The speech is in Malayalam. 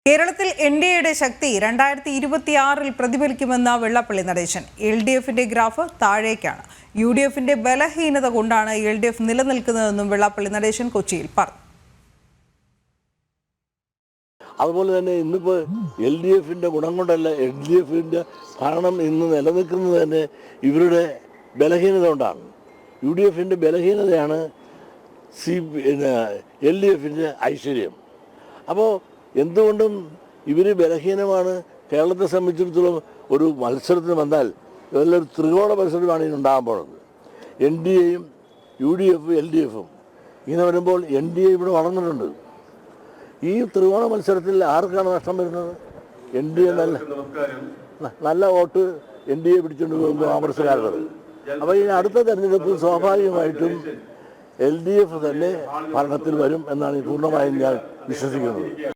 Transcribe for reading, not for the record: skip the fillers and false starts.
കേരളത്തിൽ എൻഡിഎയുടെ ശക്തി 2026-ൽ പ്രതിഫലിക്കുമെന്ന വെള്ളാപ്പള്ളി നടേശൻ. എൽഡിഎഫിന്റെ ഗ്രാഫ് താഴേക്കാണ്. യുഡിഎഫിന്റെ ബലഹീനത കൊണ്ടാണ് എൽഡിഎഫ് നിലനിൽക്കുന്നതെന്നും വെള്ളാപ്പള്ളി നടേശൻ കൊച്ചിയിൽ പറഞ്ഞു. അതുപോലെ തന്നെ ഇന്നിപ്പോൾ എൽഡിഎഫിന്റെ ഗുണം കൊണ്ടല്ല, എൽഡിഎഫിന്റെ ഭരണം ഇന്ന് നിലനിൽക്കുന്നത് തന്നെ ഇവരുടെ ബലഹീനത കൊണ്ടാണ്. യുഡിഎഫിന്റെ ബലഹീനതയാണ് എൽഡിഎഫിന്റെ ഐശ്വര്യം. അപ്പോൾ എന്തുകൊണ്ടും ഇവർ ബലഹീനമാണ്. കേരളത്തെ സംബന്ധിച്ചിടത്തോളം ഒരു മത്സരത്തിന് വന്നാൽ ഇതെല്ലാം ത്രികോണ മത്സരമാണ് ഇതിനുണ്ടാകാൻ പോകുന്നത്. എൻ ഡി എയും യു ഡി എഫും എൽ ഡി എഫും ഇങ്ങനെ വരുമ്പോൾ എൻ ഡി എ ഇവിടെ വളർന്നിട്ടുണ്ട്. ഈ ത്രികോണ മത്സരത്തിൽ ആർക്കാണ് നഷ്ടം വരുന്നത്? എൻ ഡി എ നല്ല വോട്ട് എൻ ഡി എ പിടിച്ചുകൊണ്ട് പോകുമ്പോൾ കോൺഗ്രസ്സുകാരുടെ. അപ്പോൾ ഈ അടുത്ത തെരഞ്ഞെടുപ്പിൽ സ്വാഭാവികമായിട്ടും എൽ ഡി എഫ് തന്നെ ഭരണത്തിൽ വരും എന്നാണ് പൂർണ്ണമായും ഞാൻ വിശ്വസിക്കുന്നത്.